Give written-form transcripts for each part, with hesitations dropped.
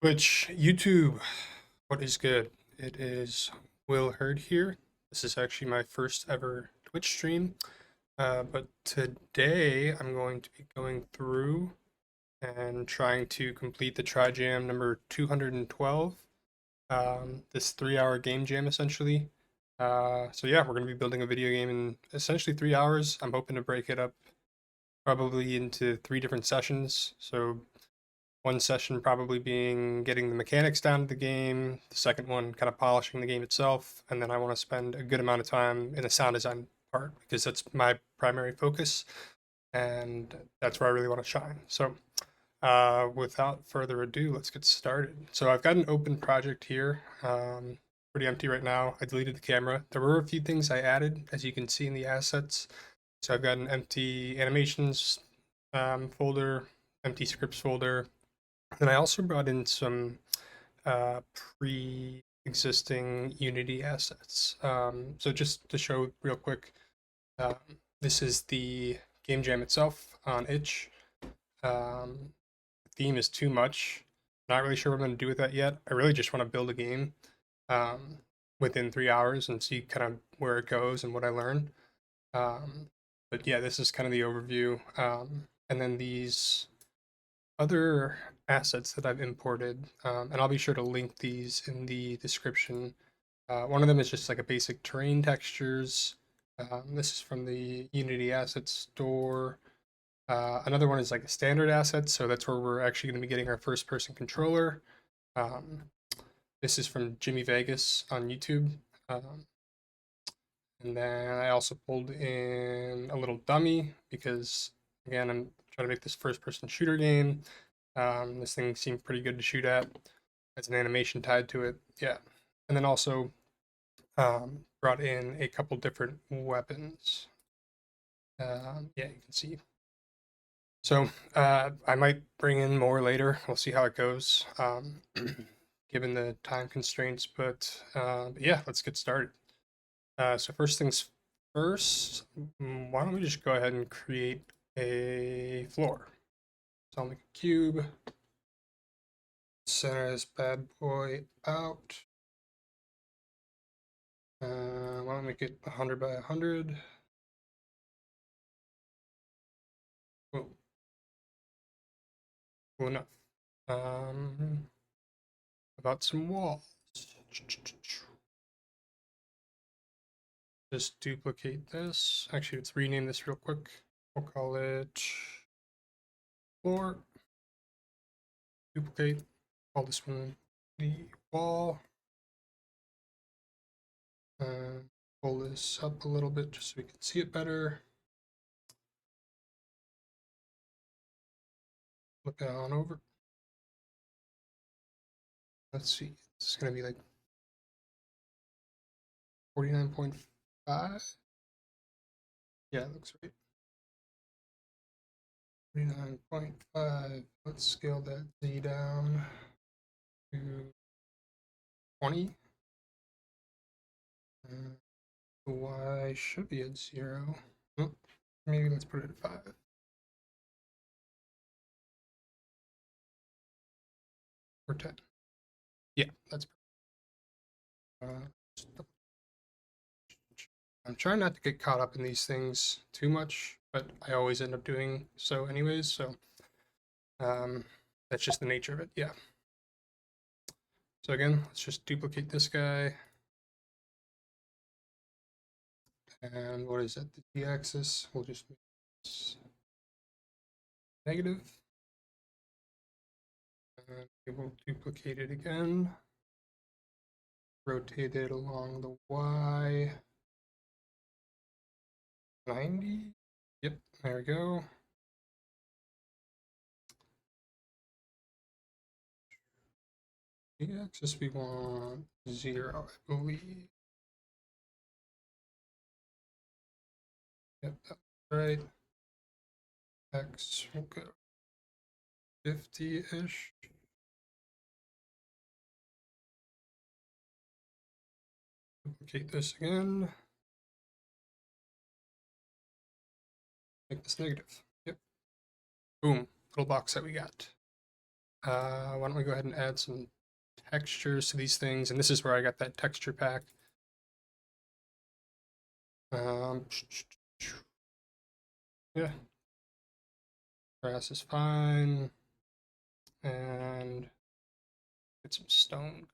Twitch, YouTube, what is good? It is Will Hurd here. This is actually my first ever Twitch stream. But today I'm going to be going through and trying to complete the Trijam number 212. This 3-hour game jam essentially. So yeah, we're going to be building a video game in essentially 3 hours. I'm hoping to break it up probably into 3 different sessions. So one session probably being getting the mechanics down to the game, the second one kind of polishing the game itself, and then I want to spend a good amount of time in the sound design part because that's my primary focus and that's where I really want to shine. So, without further ado, let's get started. So, I've got an open project here, pretty empty right now. I deleted the camera. There were a few things I added, as you can see in the assets. So, I've got an empty animations folder, empty scripts folder, and I also brought in some pre-existing Unity assets. So just to show real quick, um, this is the game jam itself on itch. The theme is too much. Not really sure what I'm going to do with that yet. I really just want to build a game um, within 3 hours and see kind of where it goes and what I learn. But yeah, this is kind of the overview. And then these other assets that I've imported, and I'll be sure to link these in the description. One of them is just like a basic terrain textures. This is from the Unity Asset Store. Another one is like a standard asset, so that's where we're actually going to be getting our first person controller. Um, this is from Jimmy Vegas on YouTube. And then I also pulled in a little dummy because, again, I'm trying to make this first person shooter game. This thing seemed pretty good to shoot at. Has an animation tied to it. Yeah. And then also brought in a couple different weapons. Yeah, you can see. So I might bring in more later. We'll see how it goes, given the time constraints. But yeah, let's get started. So first things first, why don't we just go ahead and create a floor? So I'll make a cube. Center this bad boy out. Why don't we make it 100 by 100? Whoa. Cool enough. About some walls. Just duplicate this. Actually, let's rename this real quick. We'll call it floor. Duplicate. Call this one the wall. Pull this up a little bit just so we can see it better. Flip it on over. Let's see. This is going to be like 49.5. Yeah, it looks right. 49.5. Let's scale that Z down to 20. The Y should be at 0. Oh, maybe let's put it at 5. Or 10. Yeah, that's perfect. I'm trying not to get caught up in these things too much, but I always end up doing so anyways, so that's just the nature of it, yeah. So again, let's just duplicate this guy. And what is that, the Z-axis? We'll just make this negative. And we will duplicate it again. Rotate it along the Y. 90. Yep, there we go. The axis we want 0, I believe. Yep, that's right. X will go 50-ish. Duplicate this again. Make this negative. Yep. Boom. Little box that we got. Why don't we go ahead and add some textures to these things? And this is where I got that texture pack. Yeah, grass is fine, and get some stone.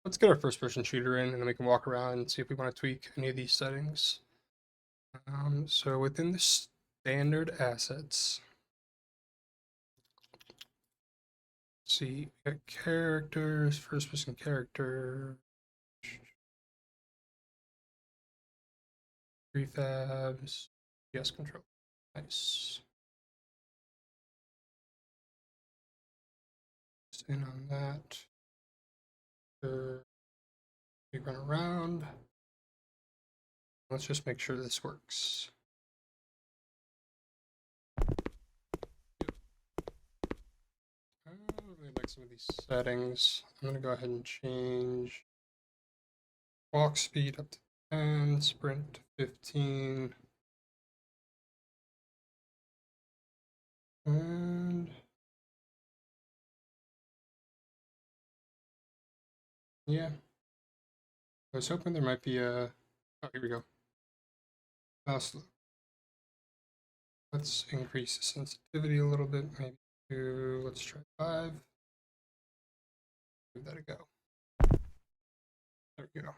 Let's get our first-person shooter in, and then we can walk around and see if we want to tweak any of these settings. So within the standard assets, let's see, we got characters, first-person character, prefabs, yes control. Nice. Just in on that. We run around. Let's just make sure this works. I really like some of these settings. I'm going to go ahead and change walk speed up to 10, sprint to 15. And yeah, I was hoping there might be a, oh, here we go. Let's increase the sensitivity a little bit, maybe to, let's try 5. Give that a go. There we go.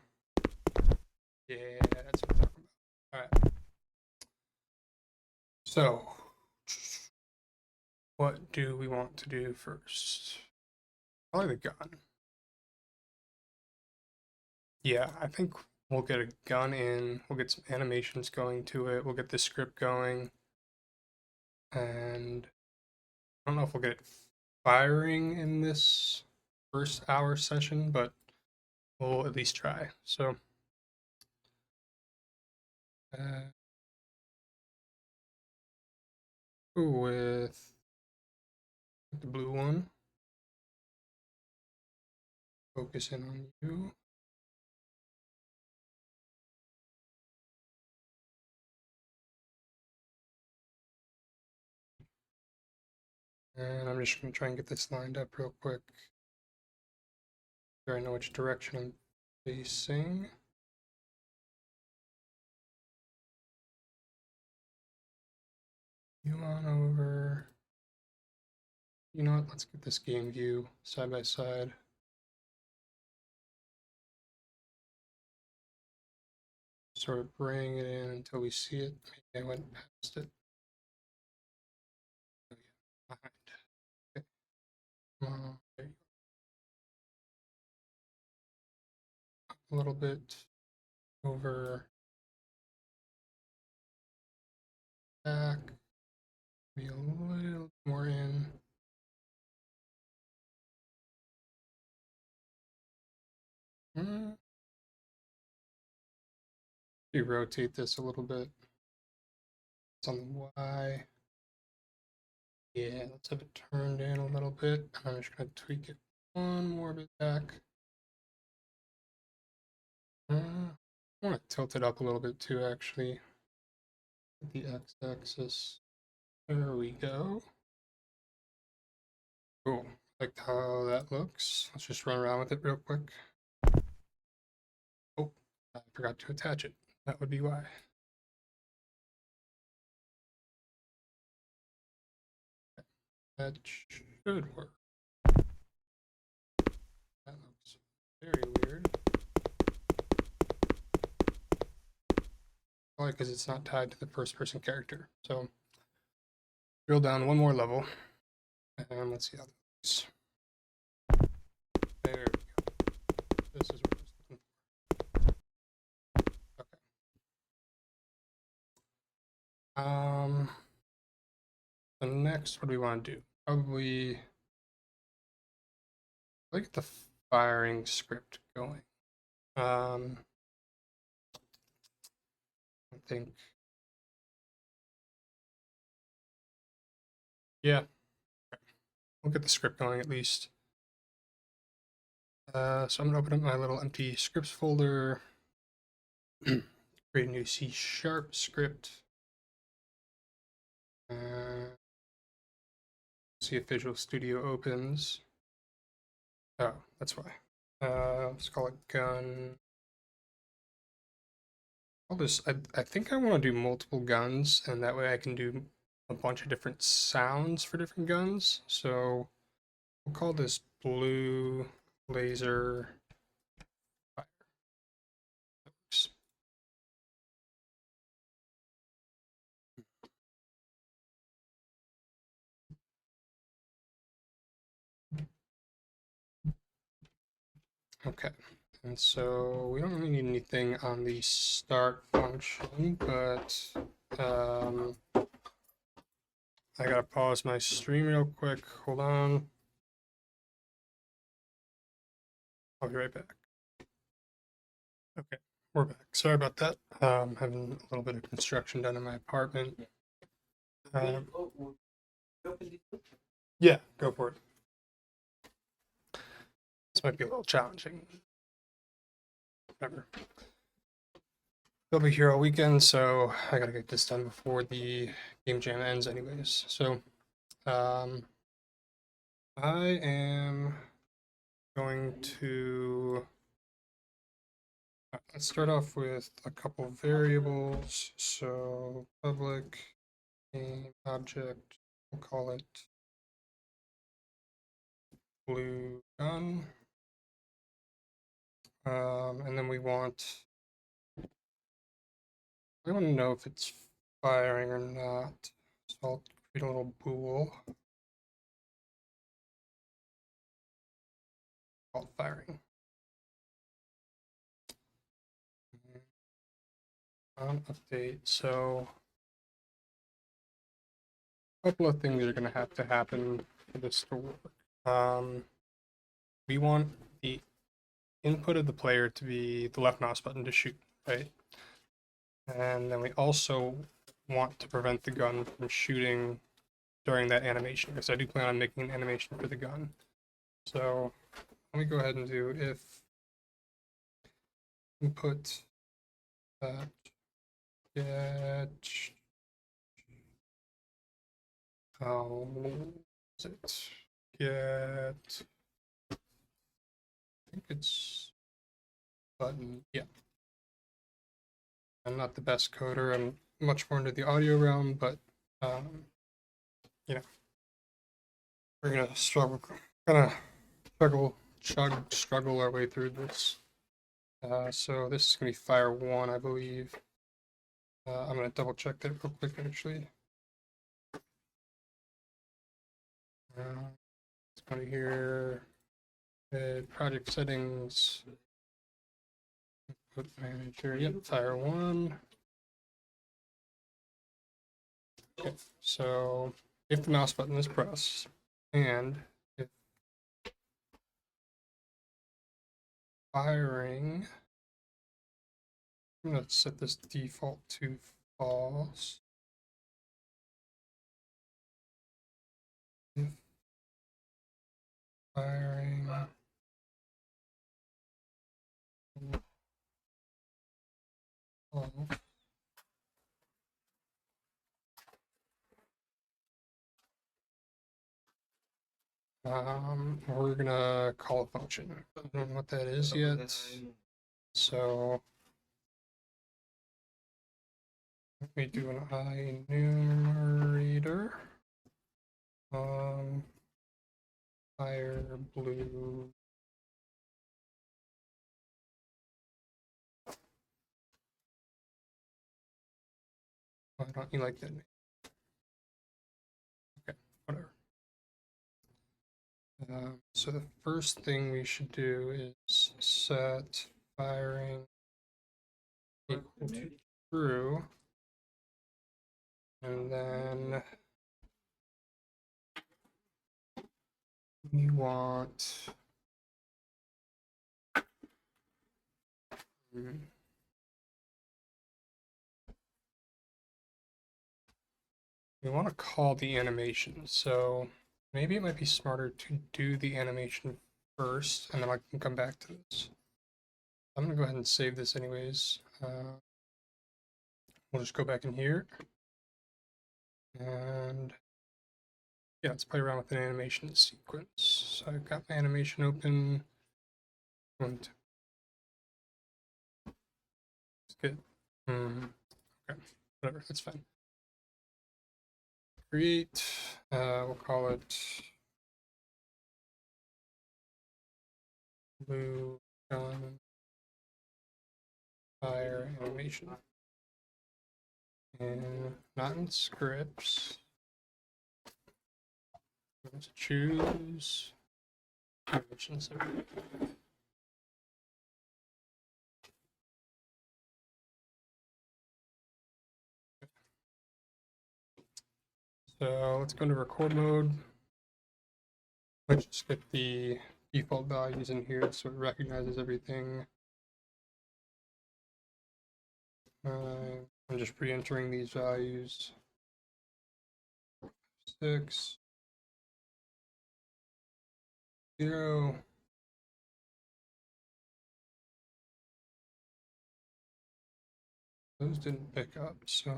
Yeah, that's what I'm talking about. All right. So, what do we want to do first? Probably the gun. Yeah, I think we'll get a gun in, we'll get some animations going to it, we'll get the script going, and I don't know if we'll get it firing in this first hour session, but we'll at least try. So, go with the blue one. Focus in on you. And I'm just going to try and get this lined up real quick. So I know which direction I'm facing. You on over. You know what? Let's get this game view side by side. Sort of bring it in until we see it. Maybe I went past it. Oh, yeah, behind. Okay. There you go. A little bit over back. Maybe a little more in. Mm. Maybe rotate this a little bit. It's on the Y. Yeah, let's have it turned in a little bit. I'm just going to tweak it one more bit back. I want to tilt it up a little bit too, actually. The x-axis. There we go. Cool. Like how that looks. Let's just run around with it real quick. Oh, I forgot to attach it. That would be why. That should work. That looks very weird. Probably because it's not tied to the first person character. So, drill down one more level. And let's see how that looks. There we go. This is what I was looking for. Okay. The next, what do we want to do? Probably get the firing script going. I think, yeah, we'll get the script going at least. So I'm gonna open up my little empty scripts folder. create a new C# script. See if Visual Studio opens. Oh, that's why. Let's call it gun. I think I want to do multiple guns, and that way I can do a bunch of different sounds for different guns. So we'll call this blue laser fire. That works. Okay, and so we don't really need anything on the start function, but I gotta pause my stream real quick. Hold on. I'll be right back. Okay, we're back. Sorry about that. Having a little bit of construction done in my apartment. Yeah, go for it. This might be a little challenging. Whatever. They'll be here all weekend, so I gotta get this done before the game jam ends, anyways. So, I am going to let's start off with a couple variables. So, public game object, we'll call it blue gun. And then we want to know if it's firing or not. So I'll create a little bool called firing. Update. So a couple of things are going to have to happen for this to work. We want the input of the player to be the left mouse button to shoot, right? And then we also want to prevent the gun from shooting during that animation, because I do plan on making an animation for the gun. So let me go ahead and do if input that get how is it get, I think it's button, yeah. I'm not the best coder. I'm much more into the audio realm, but you know, we're gonna struggle our way through this. So this is gonna be fire 1, I believe. I'm gonna double check that real quick, actually. Let's go to here, project settings, input manager, yep, fire 1. Okay, so if the mouse button is pressed, and if firing, I'm going to set this default to false. If firing off, we're gonna call a function. I don't know what that is yet. So let me do an enumerator. Fire blue. Why don't you like that? Okay, whatever. So the first thing we should do is set firing equal to true, and then we want to call the animation. So maybe it might be smarter to do the animation first, and then I can come back to this. I'm gonna go ahead and save this anyways. we'll just go back in here. And yeah, let's play around with an animation sequence. So I've got my animation open. And it's good. Okay, whatever, that's fine. Create, we'll call it blue gun fire animation. And not in scripts. Let's choose animations. So let's go into record mode. Let's just get the default values in here so it recognizes everything. I'm just re-entering these values. 6, 0. Those didn't pick up, so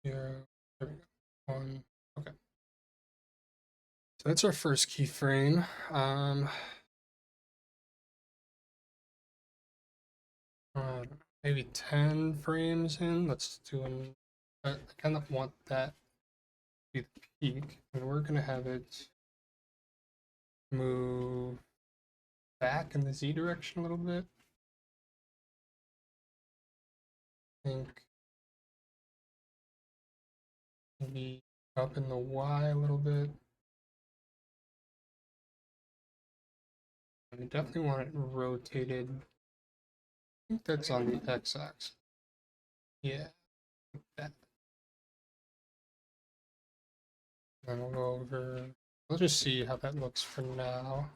0. There we go. 1. Okay. So that's our first keyframe. Maybe 10 frames in. Let's do an. I kind of want that to be the peak, and we're gonna have it move back in the Z direction a little bit. I think maybe up in the Y a little bit. I definitely want it rotated. I think that's on the X-axis. Yeah, like that. And we'll go over. We'll just see how that looks for now.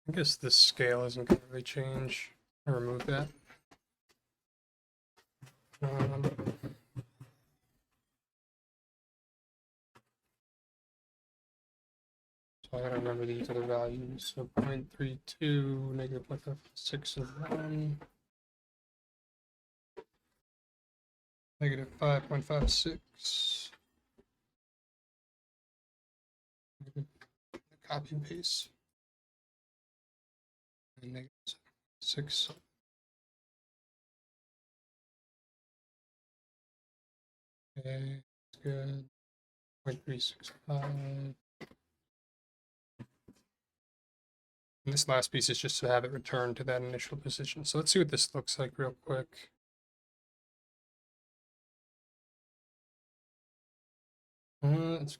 I guess this scale isn't going to really change. I'll remove that. So I gotta remember these other values. So 0.32, negative 0.56, and 1. Negative 5.56. Copy and paste. And negative 6. Okay, that's good. 0.365. And this last piece is just to have it return to that initial position. So let's see what this looks like real quick. It's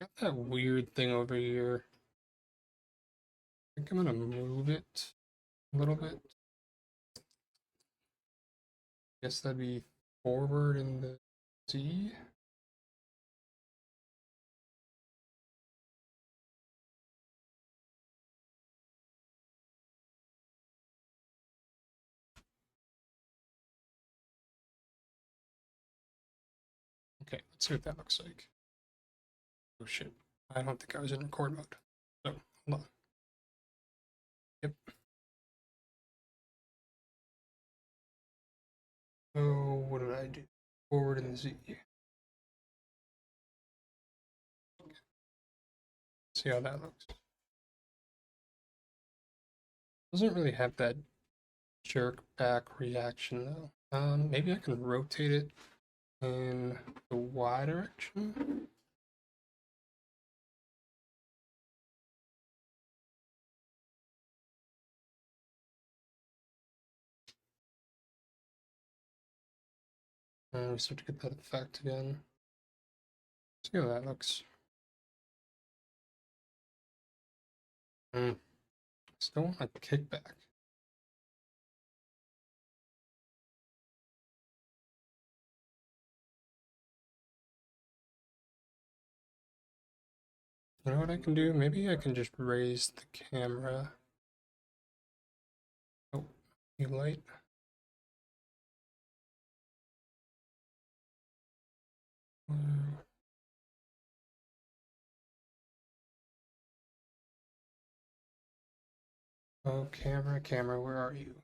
got that weird thing over here. I think I'm gonna move it a little bit. Guess that'd be forward in the Z. Okay, let's see what that looks like. Oh shit, I don't think I was in record mode. So, hold on. Yep. Oh, what did I do? Forward in the Z. See how that looks. Doesn't really have that jerk back reaction though. Maybe I can rotate it in the Y direction. And we start to get that effect again. See how that looks. Still want a kickback. You know what I can do? Maybe I can just raise the camera. Oh, new light. Oh, camera, camera, where are you?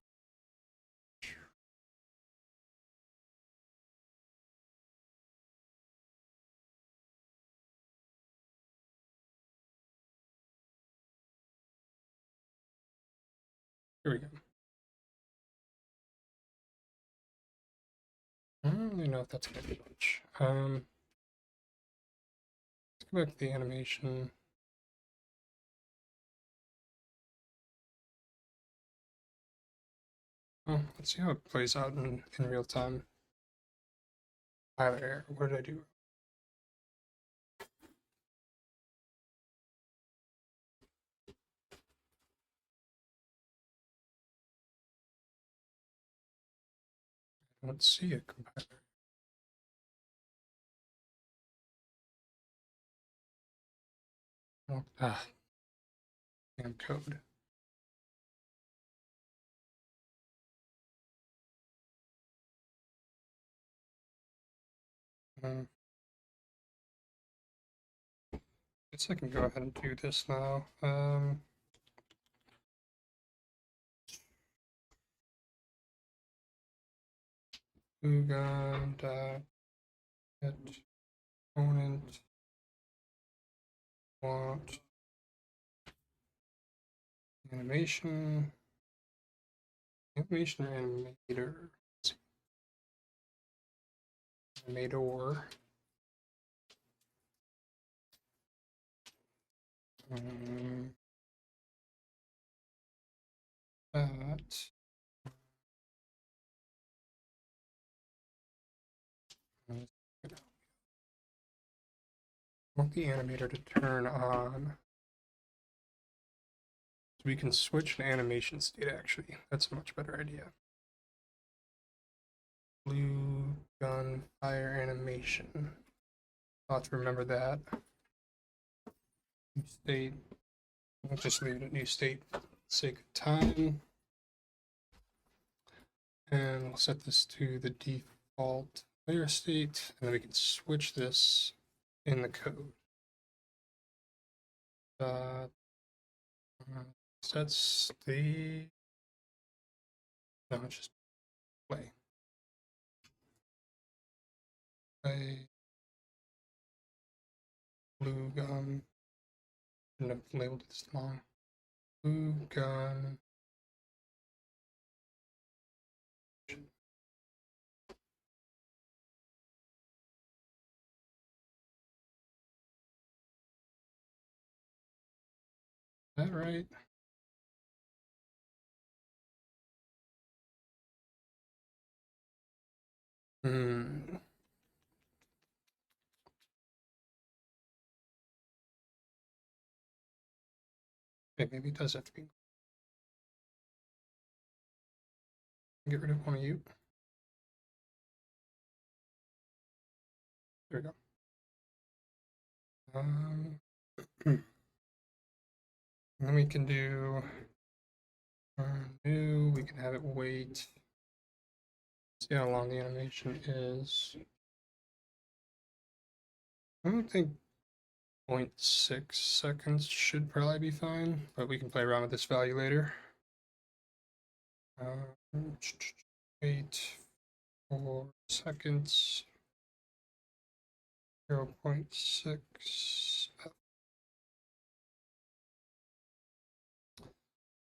Here we go. I don't really know if that's gonna be much. Let's go back to the animation. Oh, let's see how it plays out in real time. Pilot error. What did I do? Let's see a compiler. Oh, damn code. Um, guess I can go ahead and do this now. Ugon dot get component want animation or animator. Animator. Um, that. Want the animator to turn on. So we can switch an animation state actually. That's a much better idea. Blue gun fire animation. I'll have to remember that. New state. We'll just leave it at new state for the sake of time. And we'll set this to the default layer state, and then we can switch this in the code. Set state. No, it's just play. Play. Blue gun. Shouldn't have labeled it this long. Blue gun. Is that right? Hmm. Okay, maybe it does have to be. Get rid of one of you. There we go. And then we can do new. We can have it wait. See how long the animation is. I don't think 0.6 seconds should probably be fine, but we can play around with this value later. Wait 4 seconds. 0.6.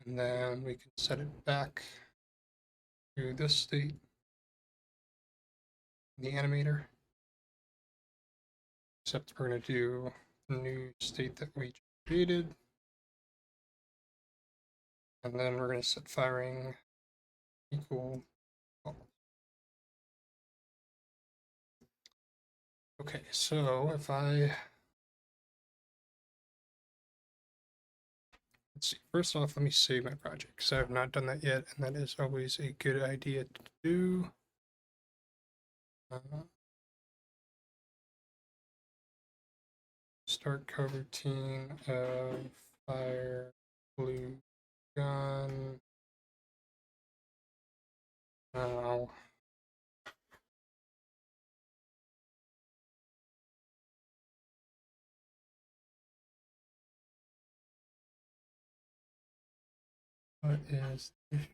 And then we can set it back to this state, the animator. Except we're going to do the new state that we created. And then we're going to set firing equal. Okay, so if I, let's see, first off, let me save my project because I have not done that yet, and that is always a good idea to do. Start coroutine of fire blue gun. Oh. What is the issue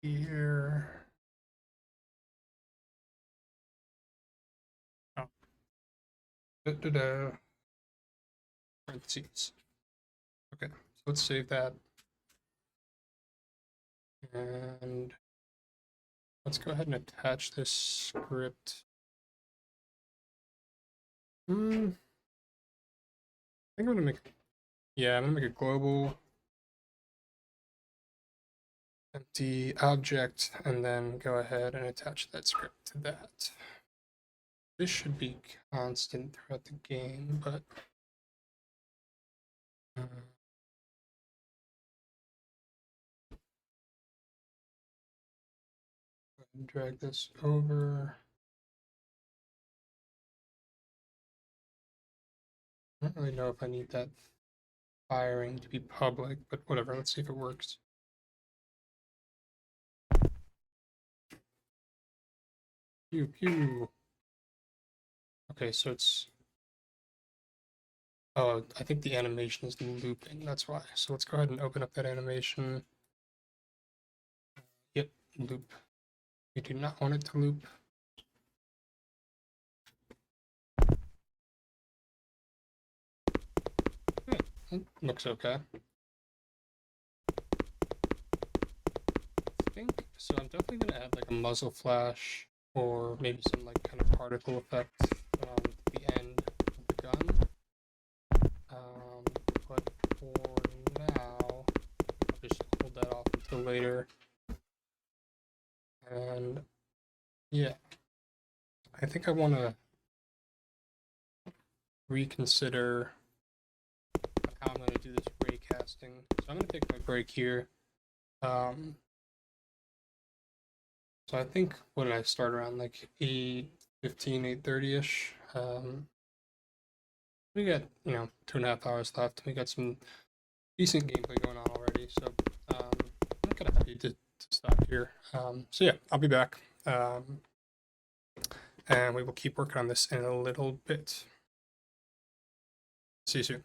here? Oh. Parentheses. Okay, so let's save that. And let's go ahead and attach this script. I think I'm gonna make, yeah, I'm gonna make a global empty object and then go ahead and attach that script to that. This should be constant throughout the game, but drag this over. I don't really know if I need that firing to be public, but whatever. Let's see if it works. Pew pew. Okay, so it's. Oh, I think the animation is looping. That's why. So let's go ahead and open up that animation. Yep, loop. We do not want it to loop. Yeah, it looks okay. I think so. I'm definitely gonna add like a muzzle flash or maybe some like kind of particle effect at the end of the gun. But for now, I'll just hold that off until later. And yeah, I think I want to reconsider how I'm going to do this ray casting. So I'm going to take my break here. So I think when I start around like 8:15, 8:30ish, we got 2.5 hours left. We got some decent gameplay going on already, so I'm kind of happy to stop here. So yeah, I'll be back, and we will keep working on this in a little bit. See you soon.